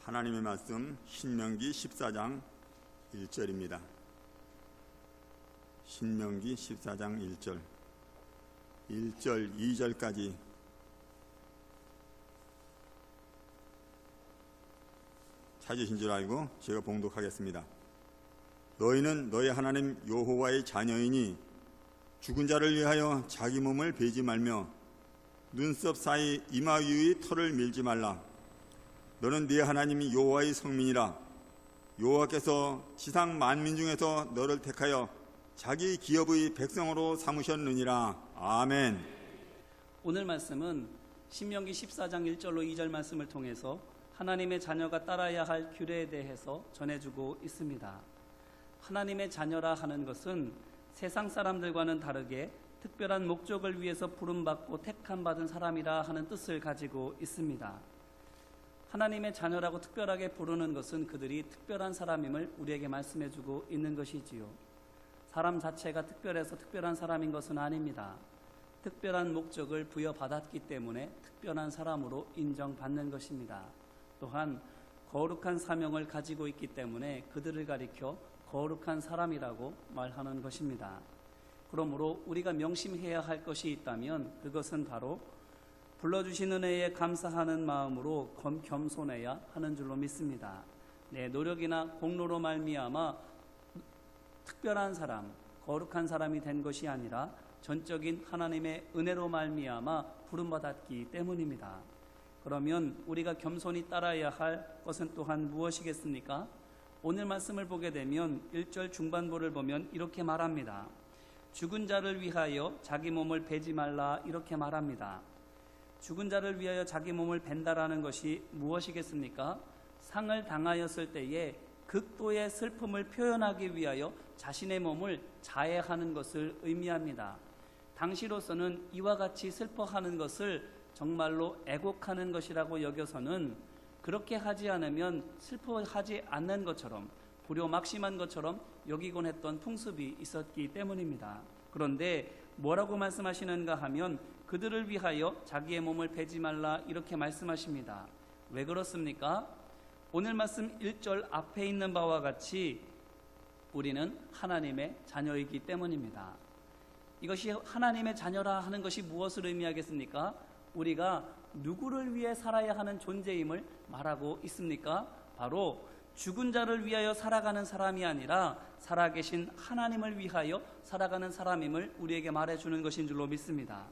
하나님의 말씀 신명기 14장 1절입니다. 신명기 14장 1절 2절까지 찾으신 줄 알고 제가 봉독하겠습니다. 너희는 너희 하나님 여호와의 자녀이니 죽은 자를 위하여 자기 몸을 베지 말며 눈썹 사이 이마 위의 털을 밀지 말라. 너는 네 하나님 여호와의 성민이라. 여호와께서 지상 만민 중에서 너를 택하여 자기 기업의 백성으로 삼으셨느니라. 아멘. 오늘 말씀은 신명기 14장 1절로 2절 말씀을 통해서 하나님의 자녀가 따라야 할 규례에 대해서 전해주고 있습니다. 하나님의 자녀라 하는 것은 세상 사람들과는 다르게 특별한 목적을 위해서 부름받고 택함받은 사람이라 하는 뜻을 가지고 있습니다. 하나님의 자녀라고 특별하게 부르는 것은 그들이 특별한 사람임을 우리에게 말씀해주고 있는 것이지요. 사람 자체가 특별해서 특별한 사람인 것은 아닙니다. 특별한 목적을 부여받았기 때문에 특별한 사람으로 인정받는 것입니다. 또한 거룩한 사명을 가지고 있기 때문에 그들을 가리켜 거룩한 사람이라고 말하는 것입니다. 그러므로 우리가 명심해야 할 것이 있다면 그것은 바로 불러주신 은혜에 감사하는 마음으로 겸손해야 하는 줄로 믿습니다. 내 노력이나 공로로 말미암아 특별한 사람, 거룩한 사람이 된 것이 아니라 전적인 하나님의 은혜로 말미암아 부름받았기 때문입니다. 그러면 우리가 겸손히 따라야 할 것은 또한 무엇이겠습니까? 오늘 말씀을 보게 되면 1절 중반부를 보면 이렇게 말합니다. 죽은 자를 위하여 자기 몸을 베지 말라 이렇게 말합니다. 죽은 자를 위하여 자기 몸을 벤다라는 것이 무엇이겠습니까? 상을 당하였을 때에 극도의 슬픔을 표현하기 위하여 자신의 몸을 자해하는 것을 의미합니다. 당시로서는 이와 같이 슬퍼하는 것을 정말로 애곡하는 것이라고 여겨서는 그렇게 하지 않으면 슬퍼하지 않는 것처럼 불효막심한 것처럼 여기곤 했던 풍습이 있었기 때문입니다. 그런데 뭐라고 말씀하시는가 하면 그들을 위하여 자기의 몸을 베지 말라 이렇게 말씀하십니다. 왜 그렇습니까? 오늘 말씀 1절 앞에 있는 바와 같이 우리는 하나님의 자녀이기 때문입니다. 이것이 하나님의 자녀라 하는 것이 무엇을 의미하겠습니까? 우리가 누구를 위해 살아야 하는 존재임을 말하고 있습니까? 바로 죽은 자를 위하여 살아가는 사람이 아니라 살아계신 하나님을 위하여 살아가는 사람임을 우리에게 말해주는 것인 줄로 믿습니다.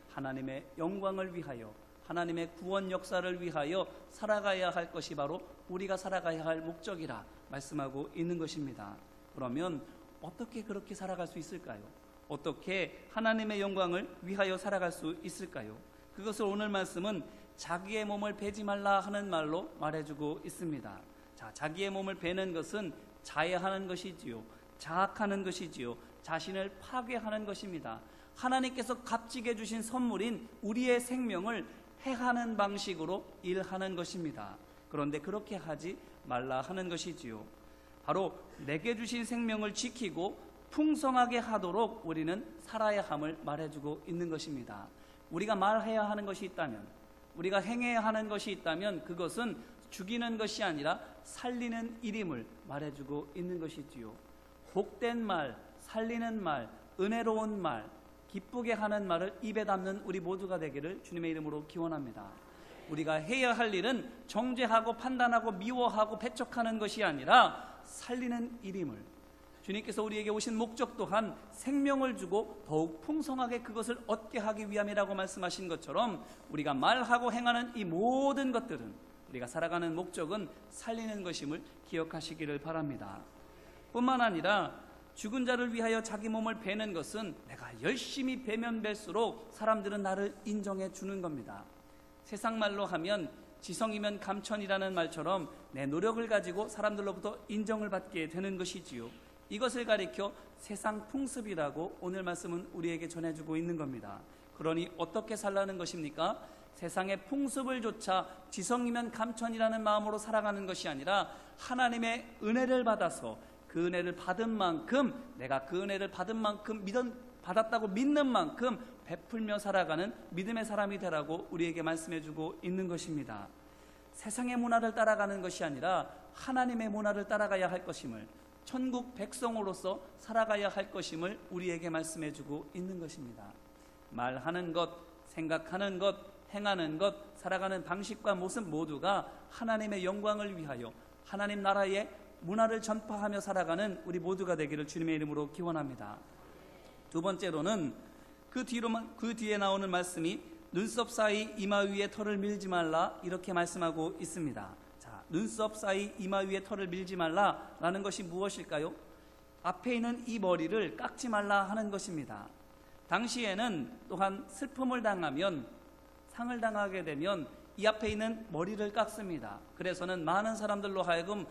하나님의 영광을 위하여 하나님의 구원 역사를 위하여 살아가야 할 것이 바로 우리가 살아가야 할 목적이라 말씀하고 있는 것입니다. 그러면 어떻게 그렇게 살아갈 수 있을까요? 어떻게 하나님의 영광을 위하여 살아갈 수 있을까요? 그것을 오늘 말씀은 자기의 몸을 베지 말라 하는 말로 말해주고 있습니다. 자, 자기의 몸을 베는 것은 자해하는 것이지요. 자학하는 것이지요. 자신을 파괴하는 것입니다. 하나님께서 값지게 주신 선물인 우리의 생명을 해하는 방식으로 일하는 것입니다. 그런데 그렇게 하지 말라 하는 것이지요. 바로 내게 주신 생명을 지키고 풍성하게 하도록 우리는 살아야 함을 말해주고 있는 것입니다. 우리가 말해야 하는 것이 있다면, 우리가 행해야 하는 것이 있다면 그것은 죽이는 것이 아니라 살리는 일임을 말해주고 있는 것이지요. 복된 말, 살리는 말, 은혜로운 말, 기쁘게 하는 말을 입에 담는 우리 모두가 되기를 주님의 이름으로 기원합니다. 우리가 해야 할 일은 정죄하고 판단하고 미워하고 배척하는 것이 아니라 살리는 일임을, 주님께서 우리에게 오신 목적 또한 생명을 주고 더욱 풍성하게 그것을 얻게 하기 위함이라고 말씀하신 것처럼 우리가 말하고 행하는 이 모든 것들은 우리가 살아가는 목적은 살리는 것임을 기억하시기를 바랍니다. 뿐만 아니라 죽은 자를 위하여 자기 몸을 베는 것은 내가 열심히 베면 벨수록 사람들은 나를 인정해 주는 겁니다. 세상 말로 하면 지성이면 감천이라는 말처럼 내 노력을 가지고 사람들로부터 인정을 받게 되는 것이지요. 이것을 가리켜 세상 풍습이라고 오늘 말씀은 우리에게 전해주고 있는 겁니다. 그러니 어떻게 살라는 것입니까? 세상의 풍습을 조차 지성이면 감천이라는 마음으로 살아가는 것이 아니라 하나님의 은혜를 받아서 그 은혜를 받은 만큼, 내가 그 은혜를 받은 만큼 받았다고 믿는 만큼 베풀며 살아가는 믿음의 사람이 되라고 우리에게 말씀해주고 있는 것입니다. 세상의 문화를 따라가는 것이 아니라 하나님의 문화를 따라가야 할 것임을, 천국 백성으로서 살아가야 할 것임을 우리에게 말씀해 주고 있는 것입니다. 말하는 것, 생각하는 것, 행하는 것, 살아가는 방식과 모습 모두가 하나님의 영광을 위하여 하나님 나라의 문화를 전파하며 살아가는 우리 모두가 되기를 주님의 이름으로 기원합니다. 두 번째로는 그 뒤에 나오는 말씀이 눈썹 사이 이마 위에 털을 밀지 말라, 이렇게 말씀하고 있습니다. 자, 눈썹 사이 이마 위에 털을 밀지 말라라는 것이 무엇일까요? 앞에 있는 이 머리를 깎지 말라 하는 것입니다. 당시에는 또한 슬픔을 당하면, 상을 당하게 되면 이 앞에 있는 머리를 깎습니다. 그래서는 많은 사람들로 하여금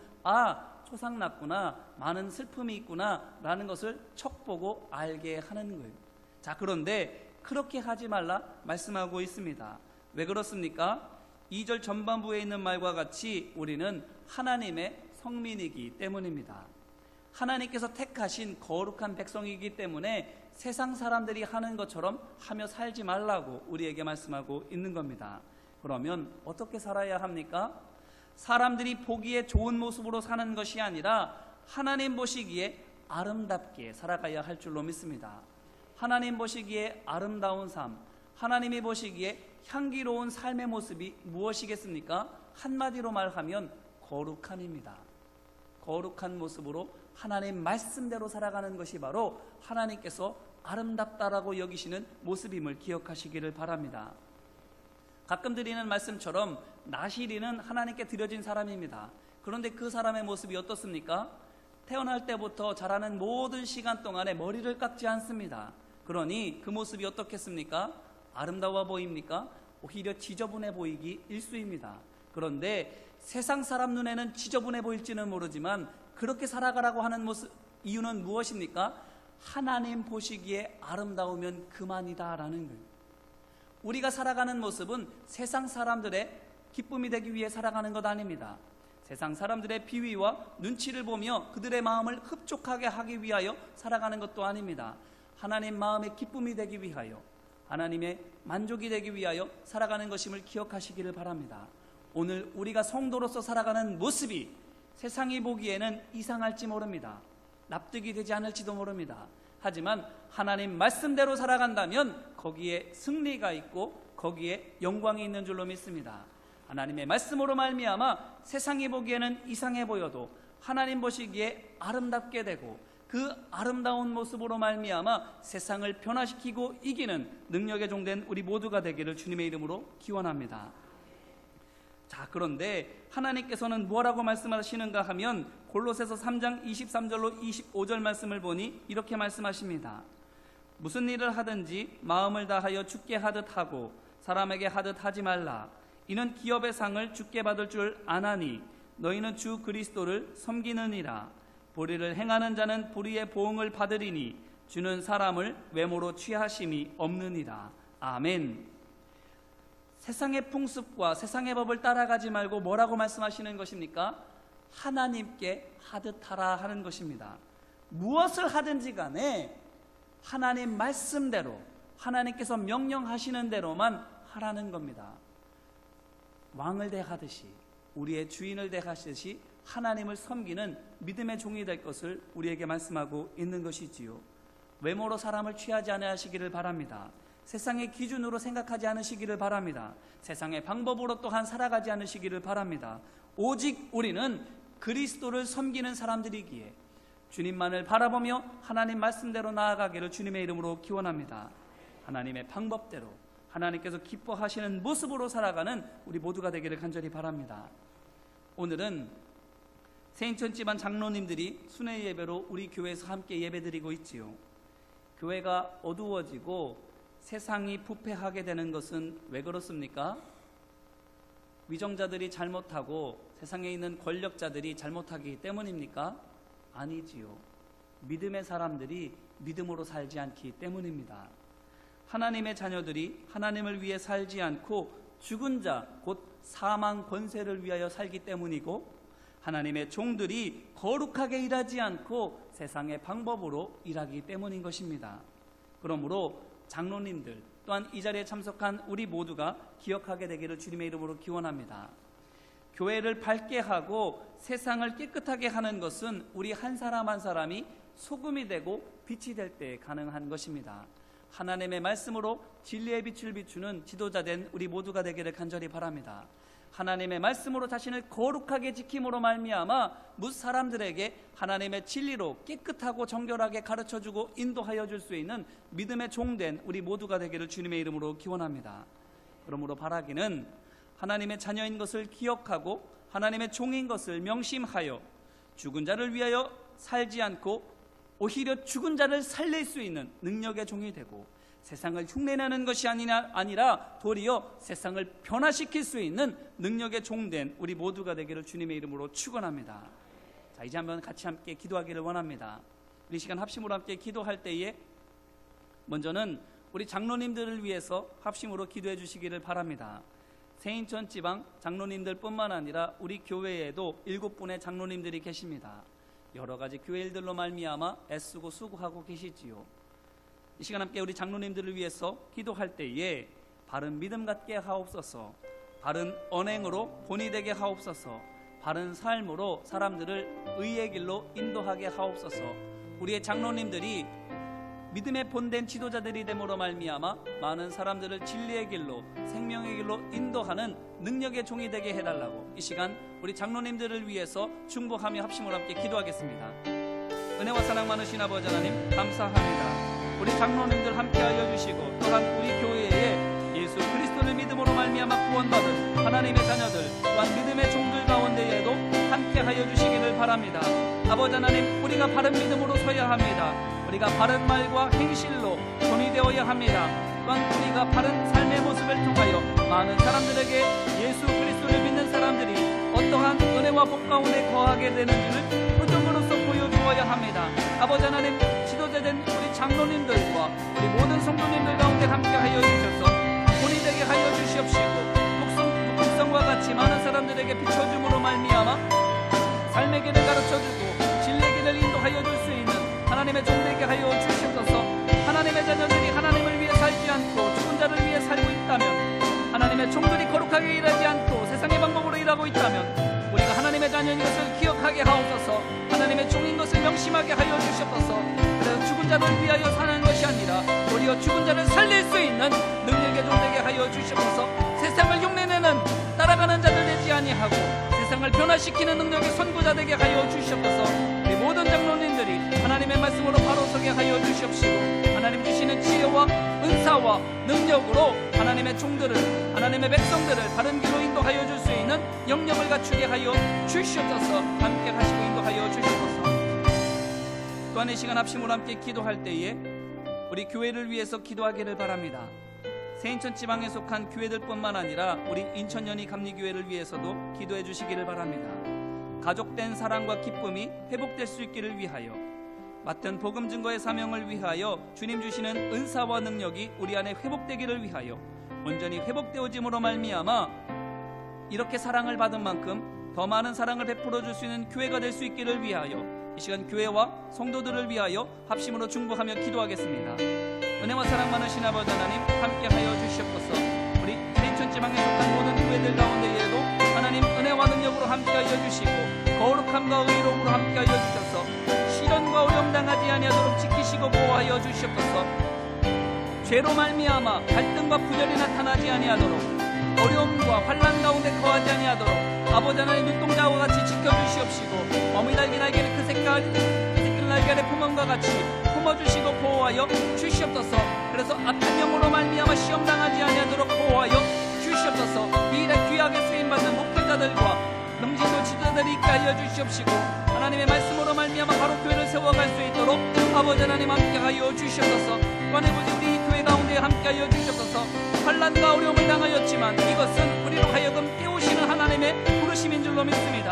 초상 났구나, 많은 슬픔이 있구나 라는 것을 척보고 알게 하는 거예요. 자, 그런데 그렇게 하지 말라 말씀하고 있습니다. 왜 그렇습니까? 2절 전반부에 있는 말과 같이 우리는 하나님의 성민이기 때문입니다. 하나님께서 택하신 거룩한 백성이기 때문에 세상 사람들이 하는 것처럼 하며 살지 말라고 우리에게 말씀하고 있는 겁니다. 그러면 어떻게 살아야 합니까? 사람들이 보기에 좋은 모습으로 사는 것이 아니라 하나님 보시기에 아름답게 살아가야 할 줄로 믿습니다. 하나님 보시기에 아름다운 삶, 하나님이 보시기에 향기로운 삶의 모습이 무엇이겠습니까? 한마디로 말하면 거룩함입니다. 거룩한 모습으로 하나님 말씀대로 살아가는 것이 바로 하나님께서 아름답다라고 여기시는 모습임을 기억하시기를 바랍니다. 가끔 드리는 말씀처럼 나시리는 하나님께 드려진 사람입니다. 그런데 그 사람의 모습이 어떻습니까? 태어날 때부터 자라는 모든 시간 동안에 머리를 깎지 않습니다. 그러니 그 모습이 어떻겠습니까? 아름다워 보입니까? 오히려 지저분해 보이기 일쑤입니다. 그런데 세상 사람 눈에는 지저분해 보일지는 모르지만 그렇게 살아가라고 하는 모습, 이유는 무엇입니까? 하나님 보시기에 아름다우면 그만이다라는 거예요. 우리가 살아가는 모습은 세상 사람들의 기쁨이 되기 위해 살아가는 것 아닙니다. 세상 사람들의 비위와 눈치를 보며 그들의 마음을 흡족하게 하기 위하여 살아가는 것도 아닙니다. 하나님 마음의 기쁨이 되기 위하여, 하나님의 만족이 되기 위하여 살아가는 것임을 기억하시기를 바랍니다. 오늘 우리가 성도로서 살아가는 모습이 세상이 보기에는 이상할지 모릅니다. 납득이 되지 않을지도 모릅니다. 하지만 하나님 말씀대로 살아간다면 거기에 승리가 있고 거기에 영광이 있는 줄로 믿습니다. 하나님의 말씀으로 말미암아 세상이 보기에는 이상해 보여도 하나님 보시기에 아름답게 되고 그 아름다운 모습으로 말미암아 세상을 변화시키고 이기는 능력의 종된 우리 모두가 되기를 주님의 이름으로 기원합니다. 자, 그런데 하나님께서는 뭐라고 말씀하시는가 하면 골로새서 3장 23절로 25절 말씀을 보니 이렇게 말씀하십니다. 무슨 일을 하든지 마음을 다하여 주께 하듯 하고 사람에게 하듯 하지 말라. 이는 기업의 상을 주께 받을 줄 아나니 너희는 주 그리스도를 섬기느니라. 불의를 행하는 자는 불의의 보응을 받으리니 주는 사람을 외모로 취하심이 없느니라. 아멘. 세상의 풍습과 세상의 법을 따라가지 말고 뭐라고 말씀하시는 것입니까? 하나님께 하듯 하라 하는 것입니다. 무엇을 하든지 간에 하나님 말씀대로, 하나님께서 명령하시는 대로만 하라는 겁니다. 왕을 대하듯이, 우리의 주인을 대하듯이 하나님을 섬기는 믿음의 종이 될 것을 우리에게 말씀하고 있는 것이지요. 외모로 사람을 취하지 않으시기를 바랍니다. 세상의 기준으로 생각하지 않으시기를 바랍니다. 세상의 방법으로 또한 살아가지 않으시기를 바랍니다. 오직 우리는 그리스도를 섬기는 사람들이기에 주님만을 바라보며 하나님 말씀대로 나아가기를 주님의 이름으로 기원합니다. 하나님의 방법대로 하나님께서 기뻐하시는 모습으로 살아가는 우리 모두가 되기를 간절히 바랍니다. 오늘은 세인천 집안 장로님들이 순회 예배로 우리 교회에서 함께 예배드리고 있지요. 교회가 어두워지고 세상이 부패하게 되는 것은 왜 그렇습니까? 위정자들이 잘못하고 세상에 있는 권력자들이 잘못하기 때문입니까? 아니지요. 믿음의 사람들이 믿음으로 살지 않기 때문입니다. 하나님의 자녀들이 하나님을 위해 살지 않고 죽은 자, 곧 사망 권세를 위하여 살기 때문이고 하나님의 종들이 거룩하게 일하지 않고 세상의 방법으로 일하기 때문인 것입니다. 그러므로 장로님들 또한 이 자리에 참석한 우리 모두가 기억하게 되기를 주님의 이름으로 기원합니다. 교회를 밝게 하고 세상을 깨끗하게 하는 것은 우리 한 사람 한 사람이 소금이 되고 빛이 될 때 가능한 것입니다. 하나님의 말씀으로 진리의 빛을 비추는 지도자된 우리 모두가 되기를 간절히 바랍니다. 하나님의 말씀으로 자신을 거룩하게 지킴으로 말미암아 뭇 사람들에게 하나님의 진리로 깨끗하고 정결하게 가르쳐주고 인도하여 줄 수 있는 믿음의 종된 우리 모두가 되기를 주님의 이름으로 기원합니다. 그러므로 바라기는 하나님의 자녀인 것을 기억하고 하나님의 종인 것을 명심하여 죽은 자를 위하여 살지 않고 오히려 죽은 자를 살릴 수 있는 능력의 종이 되고 세상을 흉내내는 것이 아니라 도리어 세상을 변화시킬 수 있는 능력의 종된 우리 모두가 되기를 주님의 이름으로 축원합니다. 자, 이제 한번 같이 함께 기도하기를 원합니다. 우리 시간 합심으로 함께 기도할 때에 먼저는 우리 장로님들을 위해서 합심으로 기도해 주시기를 바랍니다. 세인천 지방 장로님들 뿐만 아니라 우리 교회에도 7분의 장로님들이 계십니다. 여러 가지 교회 일들로 말미암아 애쓰고 수고하고 계시지요. 이 시간 함께 우리 장로님들을 위해서 기도할 때에 바른 믿음 갖게 하옵소서, 바른 언행으로 본이 되게 하옵소서, 바른 삶으로 사람들을 의의 길로 인도하게 하옵소서. 우리의 장로님들이 믿음의 본된 지도자들이 됨으로 말미암아 많은 사람들을 진리의 길로 생명의 길로 인도하는 능력의 종이 되게 해달라고 이 시간 우리 장로님들을 위해서 중보하며 합심을 함께 기도하겠습니다. 은혜와 사랑 많으신 아버지 하나님 감사합니다. 우리 장로님들 함께하여 주시고 또한 우리 교회에 예수 그리스도를 믿음으로 말미암아 구원받은 하나님의 자녀들 또한 믿음의 종들 가운데에도 함께하여 주시기를 바랍니다. 아버지 하나님, 우리가 바른 믿음으로 서야 합니다. 우리가 바른 말과 행실로 돈이 되어야 합니다. 또한 우리가 바른 삶의 모습을 통하여 많은 사람들에게 예수 그리스도를 믿는 사람들이 어떠한 은혜와 복 가운데 거하게 되는지를 표적으로서 보여주어야 합니다. 아버지 하나님, 지도자된 우리 장로님들과 우리 모든 성도님들 가운데 함께하여 주셔서 본이 되게 하여 주시옵시고 북성과 같이 많은 사람들에게 비춰줌으로 말미암아 삶의 길을 가르쳐주고 진리의 길을 인도하여 줄 수 있는 하나님의 종되게 하여 주시옵소서. 하나님의 자녀들이 하나님을 위해 살지 않고 죽은 자를 위해 살고 있다면, 하나님의 종들이 거룩하게 일하지 않고 세상의 방법으로 일하고 있다면 우리가 하나님의 자녀인 것을 기억하게 하옵소서. 하나님의 종인 것을 명심하게 하여 주시옵소서. 그래서 죽은 자를 위하여 사는 것이 아니라 도리어 죽은 자를 살릴 수 있는 능력의 종되게 하여 주시옵소서. 세상을 흉내내는 따라가는 자들 되지 아니하고 세상을 변화시키는 능력의 선구자 되게 하여 주시옵소서. 우리 모든 장로님들이 하나님의 말씀으로 바로 서게 하여 주시옵시고 하나님 주시는 지혜와 은사와 능력으로 하나님의 종들을, 하나님의 백성들을 바른 길로 인도하여 줄 수 있는 영역을 갖추게 하여 주시옵소서. 함께 하시고 인도하여 주시옵소서. 또한 이 시간 합심으로 함께 기도할 때에 우리 교회를 위해서 기도하기를 바랍니다. 세인천 지방에 속한 교회들뿐만 아니라 우리 인천연희 감리교회를 위해서도 기도해 주시기를 바랍니다. 가족된 사랑과 기쁨이 회복될 수 있기를 위하여, 맡은 복음 증거의 사명을 위하여 주님 주시는 은사와 능력이 우리 안에 회복되기를 위하여 온전히 회복되어짐으로 말미암아 이렇게 사랑을 받은 만큼 더 많은 사랑을 베풀어 줄 수 있는 교회가 될 수 있기를 위하여 이 시간 교회와 성도들을 위하여 합심으로 중보하며 기도하겠습니다. 은혜와 사랑 많으신 아버지 하나님 함께하여 주시옵소서. 우리 세인천 지방에 속한 모든 교회들 가운데에도 하나님 은혜와 능력으로 함께하여 주시고 거룩함과 의로움으로 함께하여 주셔서 시련과 어려움 당하지 아니하도록 지키시고 보호하여 주시옵소서. 죄로 말미암아 갈등과 분열이 나타나지 아니하도록 어려움과 환난 가운데 거하지 아니하도록 아버지 하나님 눈동자와 같이 지켜주시옵시고 어미 달기 날개를 그 새끼 날개의 품음과 같이 품어주시고 보호하여 주시옵소서. 그래서 악한 영으로 말미암아 시험 당하지 아니하도록 보호하여 주시옵소서. 이 일에 귀하게 쓰임받는 목회자들과 명진도 지도자들이 있게 하여 주시옵시고 하나님의 말씀으로 말미암아 바로 교회를 세워갈 수 있도록 아버지 하나님 함께하여 주시옵소서. 또한 우리 교회 가운데 함께하여 주시옵소서. 환난과 어려움을 당하였지만 이것은 우리로 하여금 깨우시는 하나님의 부르심인 줄로 믿습니다.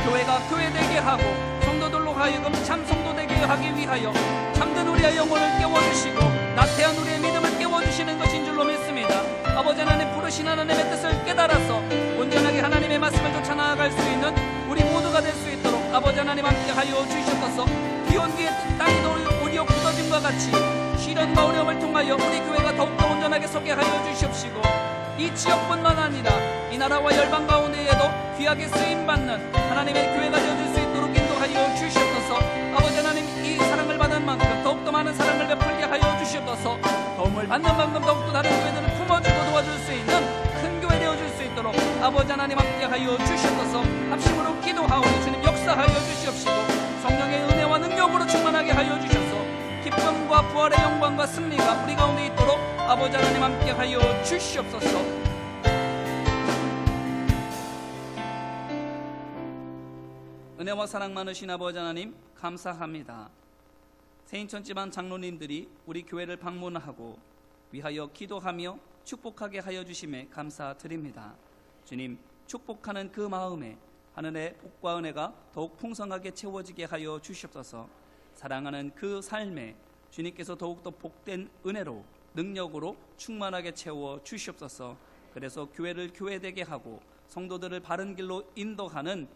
교회가 교회되게 하고 성도들로 하여금 참 성도되게 하기 위하여 잠든 우리의 영혼을 깨워주시고 나태한 우리의 믿음을 깨워주시는 것인 줄로 믿습니다. 아버지 하나님 부르신 하나님의 뜻을 깨달아서 온전하게 하나님의 말씀을 쫓아 나아갈 수 있는 우리 모두가 될 수 있도록 아버지 하나님 함께하여 주시옵소서. 비온 뒤에 땅이 오리오 굳어짐과 같이 시련과 어려움을 통하여 우리 교회가 더욱더 온전하게 서게 하여 주시옵시고 이 지역뿐만 아니라 이 나라와 열방 가운데에도 귀하게 쓰임받는 하나님의 교회가 되어줄 수 있도록 인도하여 주시옵소서. 아버지 하나님, 이 사랑을 받은 만큼 더욱더 많은 사랑을 베풀게 하여 주시옵소서. 도움을 받는 만큼 더욱더 다른 교회들을 품어주고 도와줄 수 있는 큰 교회 되어줄 수 있도록 아버지 하나님 함께 하여 주시옵소서. 합심으로 기도하오니 주님 역사하여 주시옵시고 성령의 은혜와 능력으로 충만하게 하여 주셔서 기쁨과 부활의 영광과 승리가 우리 가운데 있도록 아버지 하나님 함께 하여 주시옵소서. 은혜와 사랑 많으신 아버지 하나님 감사합니다. 세인천 집안 장로님들이 우리 교회를 방문하고 위하여 기도하며 축복하게 하여 주심에 감사드립니다. 주님, 축복하는 그 마음에 하늘의 복과 은혜가 더욱 풍성하게 채워지게 하여 주시옵소서. 사랑하는 그 삶에 주님께서 더욱더 복된 은혜로 능력으로 충만하게 채워 주시옵소서. 그래서 교회를 교회되게 하고 성도들을 바른 길로 인도하는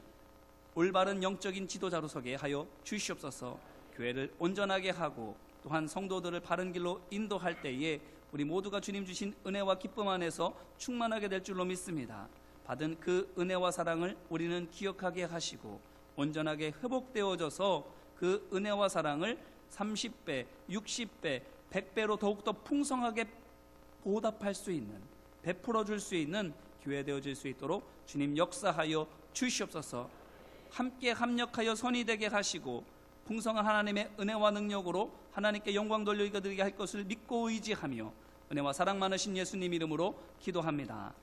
올바른 영적인 지도자로 서게 하여 주시옵소서. 교회를 온전하게 하고 또한 성도들을 바른 길로 인도할 때에 우리 모두가 주님 주신 은혜와 기쁨 안에서 충만하게 될 줄로 믿습니다. 받은 그 은혜와 사랑을 우리는 기억하게 하시고 온전하게 회복되어져서 그 은혜와 사랑을 30배, 60배, 100배로 더욱더 풍성하게 보답할 수 있는, 베풀어 줄 수 있는 교회 되어질 수 있도록 주님 역사하여 주시옵소서. 함께 합력하여 선이 되게 하시고 풍성한 하나님의 은혜와 능력으로 하나님께 영광 돌려드리게 할 것을 믿고 의지하며 은혜와 사랑 많으신 예수님 이름으로 기도합니다.